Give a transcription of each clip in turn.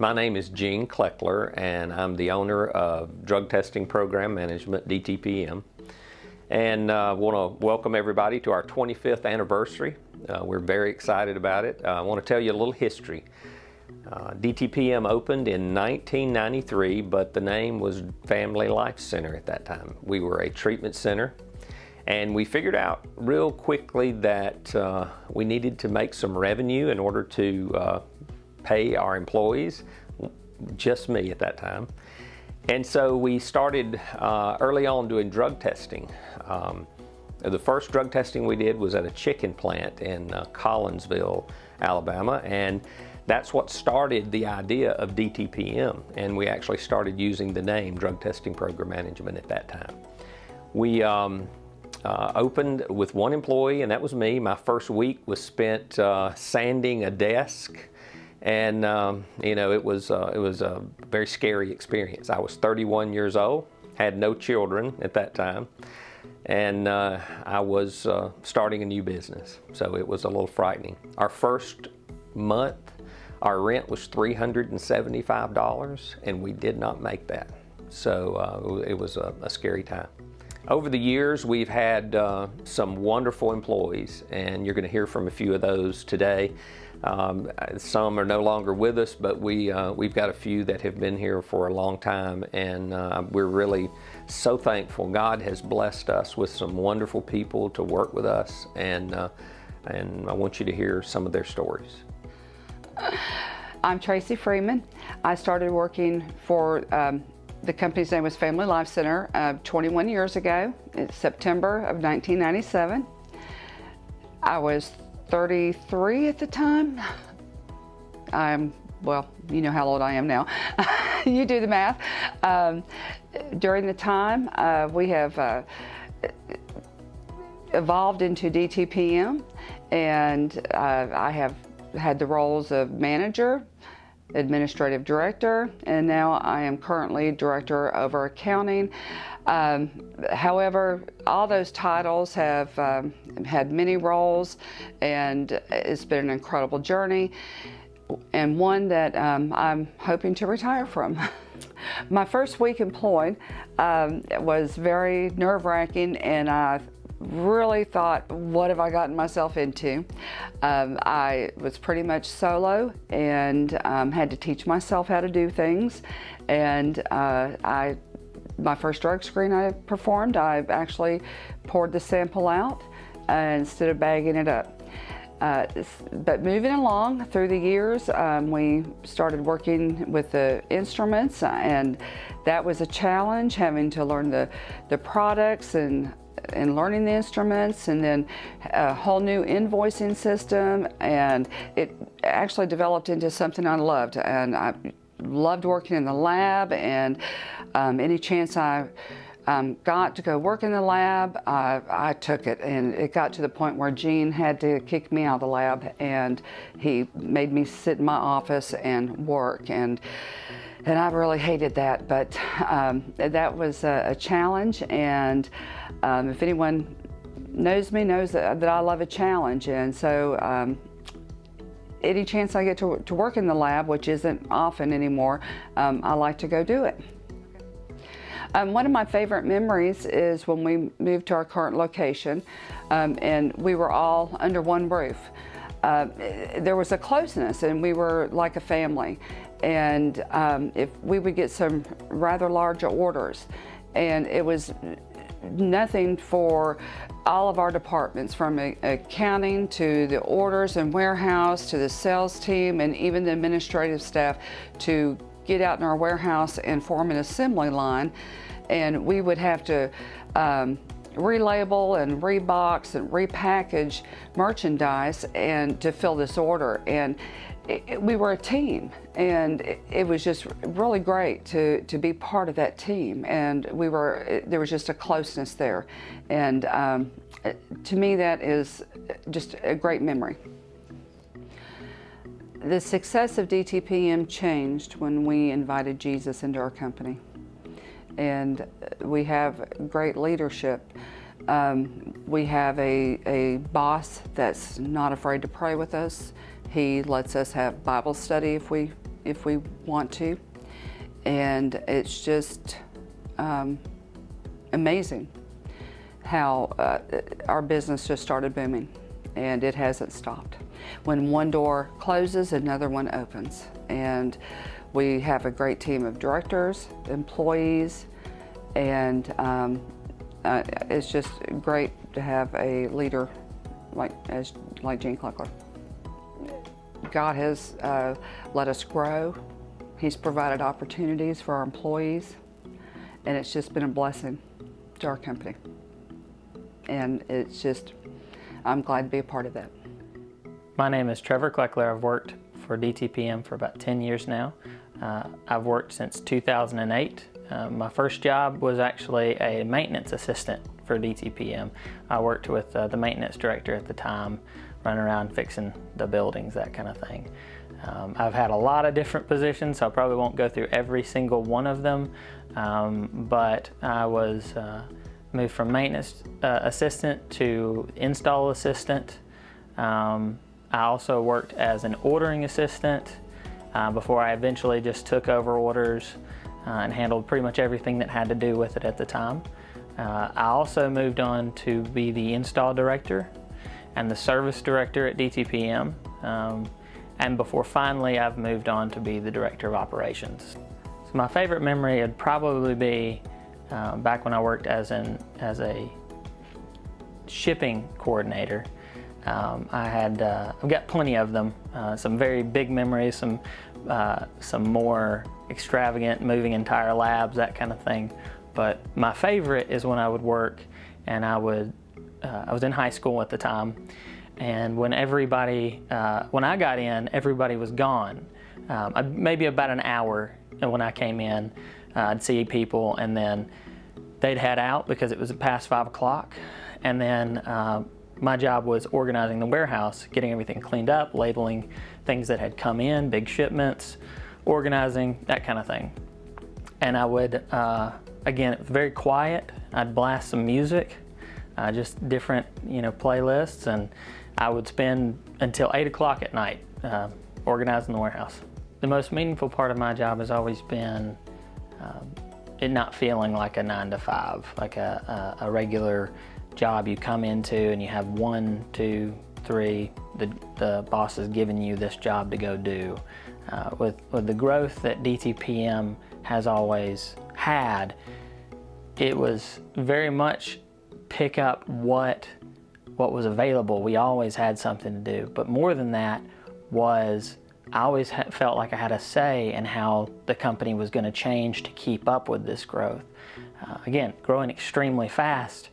My name is Gene Kleckler, and I'm the owner of Drug Testing Program Management, DTPM. And I want to welcome everybody to our 25th anniversary. We're very excited about it. I want to tell you a little history. DTPM opened in 1993, but the name was Family Life Center at that time. We were a treatment center, and we figured out real quickly that we needed to make some revenue in order to pay our employees, just me at that time. And so we started early on doing drug testing. The first drug testing we did was at a chicken plant in Collinsville, Alabama, and that's what started the idea of DTPM, and we actually started using the name Drug Testing Program Management at that time. We opened with one employee, and that was me. My first week was spent sanding a desk, and you know, it was a very scary experience. I was 31 years old, had no children at that time, and I was starting a new business, so it was a little frightening. Our first month, our rent was $375, and we did not make that, so it was a scary time. Over the years, we've had some wonderful employees, and you're going to hear from a few of those today. Some are no longer with us, but we've got a few that have been here for a long time, and we're really so thankful. God has blessed us with some wonderful people to work with us, and I want you to hear some of their stories. I'm Tracy Freeman. I started working for the company's name was Family Life Center 21 years ago. It's September of 1997. I was 33 at the time. Well, you know how old I am now. You do the math. During the time, we have evolved into DTPM, and I have had the roles of manager, administrative director, and now I am currently director over accounting. However, all those titles have had many roles, and it's been an incredible journey, and one that I'm hoping to retire from. My first week employed was very nerve-wracking, and I really thought, what have I gotten myself into? I was pretty much solo, and had to teach myself how to do things. And my first drug screen I performed, I actually poured the sample out instead of bagging it up. But moving along through the years, we started working with the instruments, and that was a challenge, having to learn the products and learning the instruments, and then a whole new invoicing system, and it actually developed into something I loved. And I loved working in the lab, and any chance I got to go work in the lab, I took it. And it got to the point where Gene had to kick me out of the lab, and he made me sit in my office and work, and I really hated that, but that was a challenge. And if anyone knows me, knows that I love a challenge. And so any chance I get to work in the lab, which isn't often anymore, I like to go do it. One of my favorite memories is when we moved to our current location, and we were all under one roof. There was a closeness, and we were like a family. And if we would get some rather large orders, and it was nothing for all of our departments, from accounting to the orders and warehouse to the sales team and even the administrative staff, to get out in our warehouse and form an assembly line. And we would have to relabel and rebox and repackage merchandise and to fill this order. And we were a team, and it was just really great to be part of that team. And there was just a closeness there. And to me, that is just a great memory. The success of DTPM changed when we invited Jesus into our company. And we have great leadership. We have a boss that's not afraid to pray with us. He lets us have Bible study if we if we want to. And it's just amazing how our business just started booming, and it hasn't stopped. When one door closes, another one opens. And we have a great team of directors, employees, and it's just great to have a leader like Gene Kleckler. God has let us grow. He's provided opportunities for our employees, and it's just been a blessing to our company. And it's just, I'm glad to be a part of that. My name is Trevor Kleckler. I've worked for DTPM for about 10 years now. I've worked since 2008. My first job was actually a maintenance assistant for DTPM. I worked with the maintenance director at the time, running around fixing the buildings, that kind of thing. I've had a lot of different positions, so I probably won't go through every single one of them, but I was moved from maintenance assistant to install assistant. I also worked as an ordering assistant before I eventually just took over orders and handled pretty much everything that had to do with it at the time. I also moved on to be the install director and the service director at DTPM. And before finally I've moved on to be the director of operations. So my favorite memory would probably be back when I worked as a shipping coordinator. I've got plenty of them, some very big memories, some more extravagant, moving entire labs, that kind of thing. But my favorite is when I would work, and I was in high school at the time, and when I got in, everybody was gone. Maybe about an hour when I came in, I'd see people, and then they'd head out because it was past 5 o'clock, and then my job was organizing the warehouse, getting everything cleaned up, labeling things that had come in, big shipments, organizing, that kind of thing. And I would, again, it was very quiet. I'd blast some music, just different, playlists, and I would spend until 8 o'clock at night organizing the warehouse. The most meaningful part of my job has always been it not feeling like a 9 to 5, like a regular job you come into and you have 1, 2, 3, the boss is giving you this job to go do. With the growth that DTPM has always had, it was very much pick up what was available. We always had something to do, but more than that was I always felt like I had a say in how the company was going to change to keep up with this growth. Again, growing extremely fast,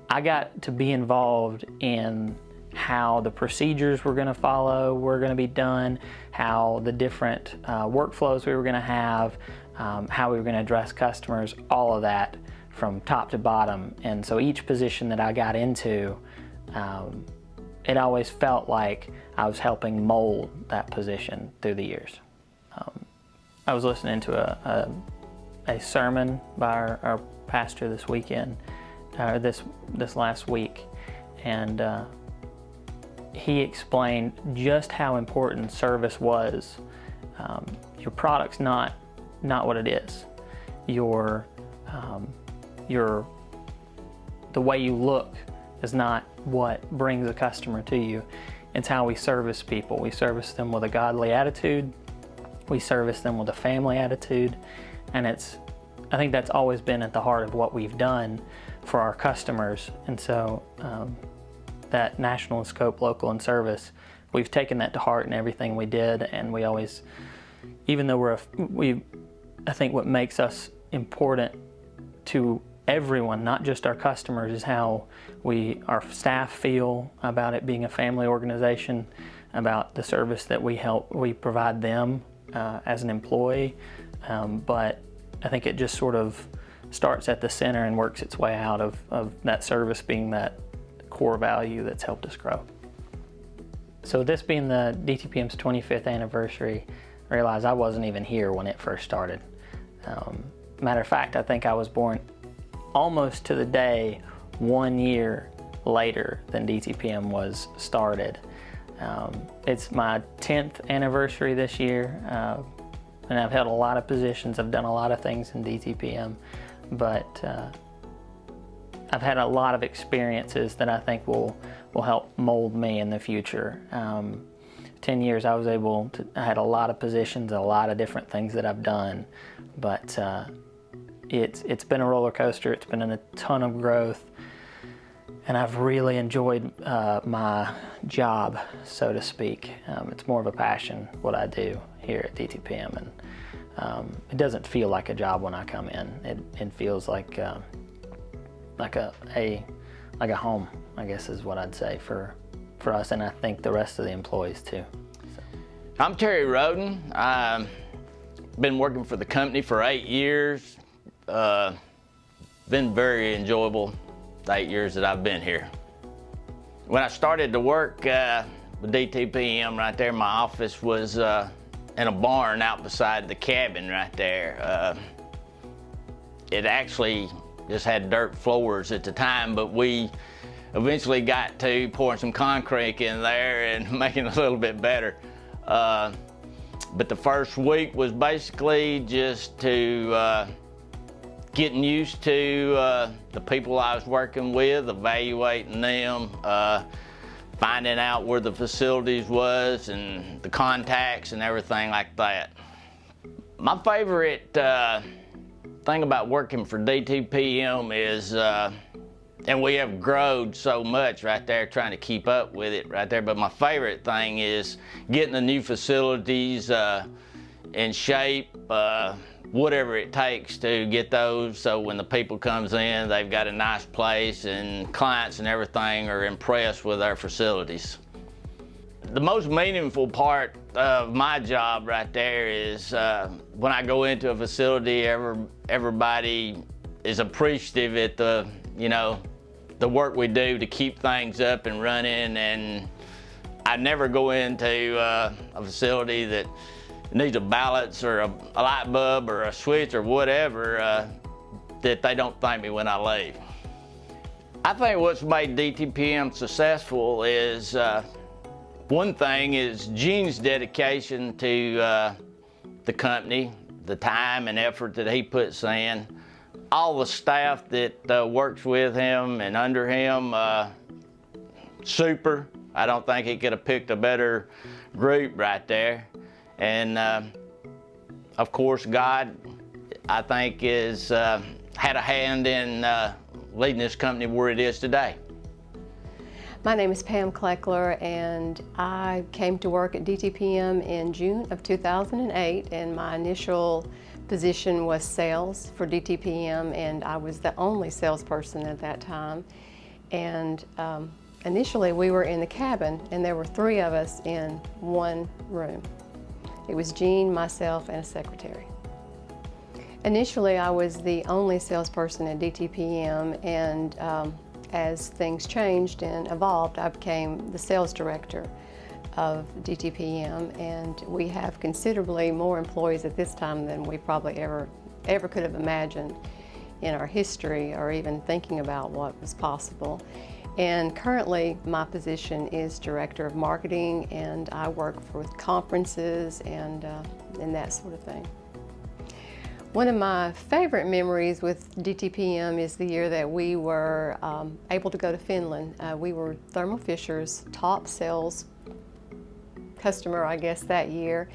I got to be involved in how the procedures were going to follow were going to be done, how the different workflows we were going to have, how we were going to address customers, all of that from top to bottom. And so each position that I got into, it always felt like I was helping mold that position through the years. I was listening to a sermon by our pastor this weekend, this last week, and he explained just how important service was. Your product's not what it is. The way you look is not what brings a customer to you. It's how we service people. We service them with a godly attitude. We service them with a family attitude. And I think that's always been at the heart of what we've done for our customers. And so that national in scope, local in service, we've taken that to heart in everything we did. And we always, even though I think what makes us important to everyone, not just our customers, is how our staff feel about it being a family organization, about the service that we provide them as an employee. But I think it just sort of starts at the center and works its way out of that service being that core value that's helped us grow. So this being the DTPM's 25th anniversary, I realized I wasn't even here when it first started. Matter of fact, I think I was born almost to the day 1 year later than DTPM was started. It's my 10th anniversary this year, and I've held a lot of positions. I've done a lot of things in DTPM, but I've had a lot of experiences that I think will help mold me in the future. 10 years I had a lot of positions, a lot of different things that I've done, but it's been a roller coaster. It's been a ton of growth, and I've really enjoyed my job, so to speak. It's more of a passion, what I do here at DTPM, and it doesn't feel like a job when I come in. It feels like a home, I guess is what I'd say for us, and I think the rest of the employees too. I'm Terry Roden. I've been working for the company for 8 years. Been very enjoyable the 8 years that I've been here. When I started to work with DTPM right there, my office was in a barn out beside the cabin right there. It actually just had dirt floors at the time, but we eventually got to pouring some concrete in there and making it a little bit better. But the first week was basically just to getting used to the people I was working with, evaluating them, finding out where the facilities was and the contacts and everything like that. My favorite thing about working for DTPM is, and we have grown so much right there, trying to keep up with it right there, but my favorite thing is getting the new facilities in shape, whatever it takes to get those, so when the people comes in, they've got a nice place and clients and everything are impressed with our facilities. The most meaningful part of my job right there is when I go into a facility, everybody is appreciative at the work we do to keep things up and running, and I never go into a facility that needs a balance or a light bulb or a switch or whatever that they don't thank me when I leave. I think what's made DTPM successful is one thing is Gene's dedication to the company, the time and effort that he puts in. All the staff that works with him and under him, super. I don't think he could have picked a better group right there. And of course, God, I think, has had a hand in leading this company where it is today. My name is Pam Kleckler, and I came to work at DTPM in June of 2008, and my initial position was sales for DTPM, and I was the only salesperson at that time. And initially we were in the cabin, and there were 3 of us in one room. It was Gene, myself, and a secretary. Initially I was the only salesperson at DTPM, and as things changed and evolved, I became the sales director of DTPM, and we have considerably more employees at this time than we probably ever could have imagined in our history, or even thinking about what was possible. And currently my position is Director of Marketing, and I work with conferences and that sort of thing. One of my favorite memories with DTPM is the year that we were able to go to Finland. We were Thermo Fisher's top sales customer, I guess, that year,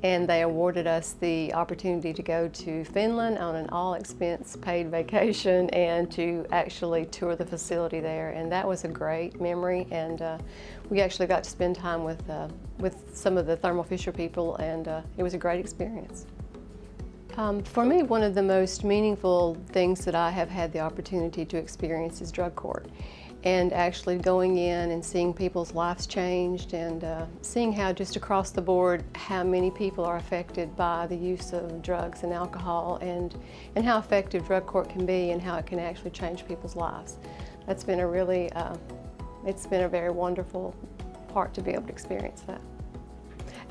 and they awarded us the opportunity to go to Finland on an all-expense paid vacation and to actually tour the facility there, and that was a great memory. And we actually got to spend time with some of the Thermo Fisher people, and it was a great experience. For me, one of the most meaningful things that I have had the opportunity to experience is drug court. And actually going in and seeing people's lives changed, and seeing how just across the board how many people are affected by the use of drugs and alcohol, and how effective drug court can be, and how it can actually change people's lives. That's been a really, it's been a very wonderful part to be able to experience that.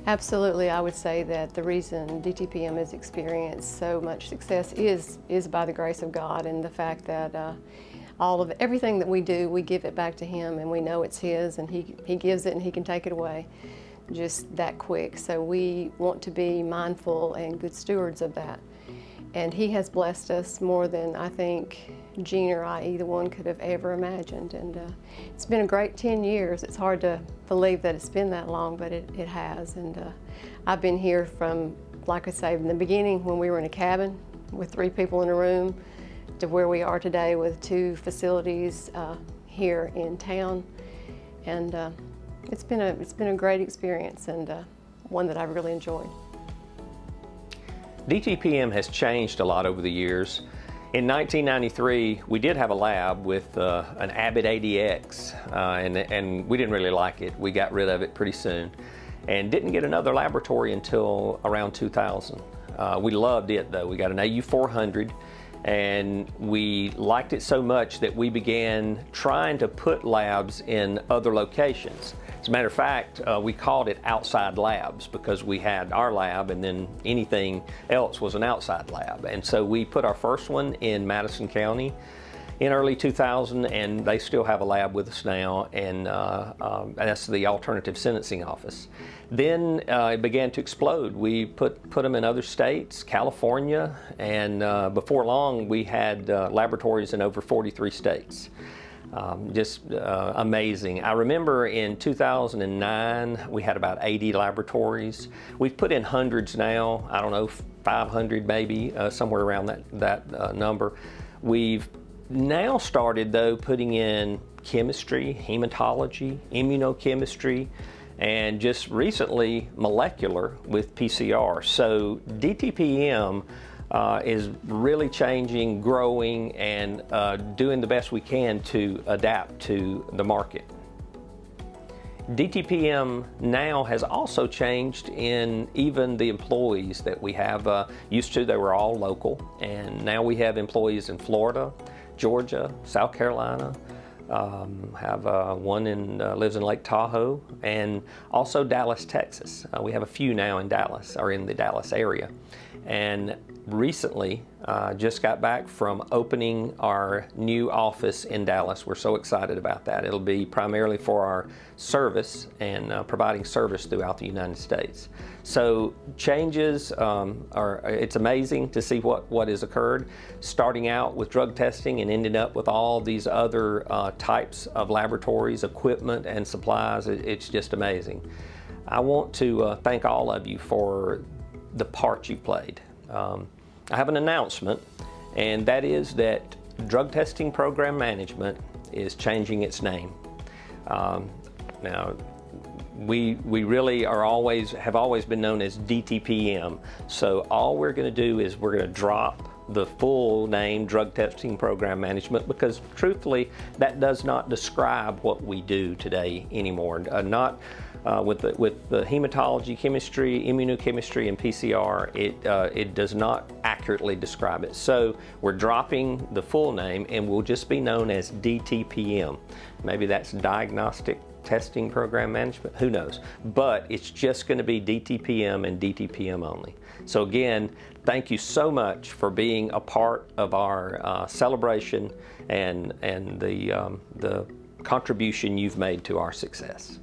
Absolutely, I would say that the reason DTPM has experienced so much success is by the grace of God, and the fact that all of everything that we do, we give it back to him, and we know it's his, and he gives it and he can take it away just that quick. So we want to be mindful and good stewards of that. And he has blessed us more than I think Gene or I, either one, could have ever imagined. And it's been a great 10 years. It's hard to believe that it's been that long, but it has. And I've been here from, like I say, in the beginning when we were in a cabin with 3 people in a room to where we are today with 2 facilities here in town. And it's been a great experience, and one that I've really enjoyed. DTPM has changed a lot over the years. In 1993, we did have a lab with an Abbott ADX, and we didn't really like it. We got rid of it pretty soon and didn't get another laboratory until around 2000. We loved it though. We got an AU400, and we liked it so much that we began trying to put labs in other locations. As a matter of fact, we called it outside labs because we had our lab and then anything else was an outside lab. And so we put our first one in Madison County in early 2000, and they still have a lab with us now, and that's the Alternative Sentencing Office. Then it began to explode. We put them in other states, California, and before long we had laboratories in over 43 states. Just amazing. I remember in 2009 we had about 80 laboratories. We've put in hundreds now, I don't know, 500 maybe, somewhere around that number. We've now started though putting in chemistry, hematology, immunochemistry, and just recently molecular with PCR. So DTPM is really changing, growing, and doing the best we can to adapt to the market. DTPM now has also changed in even the employees that we have. Used to, they were all local, and now we have employees in Florida, Georgia, South Carolina, have one lives in Lake Tahoe, and also Dallas, Texas. We have a few now in Dallas, or in the Dallas area. And recently, just got back from opening our new office in Dallas. We're so excited about that. It'll be primarily for our service and providing service throughout the United States. So changes it's amazing to see what has occurred, starting out with drug testing and ending up with all these other types of laboratories, equipment, and supplies. It's just amazing. I want to thank all of you for the part you played. I have an announcement, and that is that Drug Testing Program Management is changing its name. Now, we really have always been known as DTPM. So all we're going to do is we're going to drop the full name Drug Testing Program Management, because truthfully that does not describe what we do today anymore. Not with the hematology, chemistry, immunochemistry, and PCR, it does not accurately describe it. So we're dropping the full name, and we'll just be known as DTPM. Maybe that's Diagnostic Testing Program Management, who knows? But it's just going to be DTPM and DTPM only. So again, thank you so much for being a part of our celebration and the contribution you've made to our success.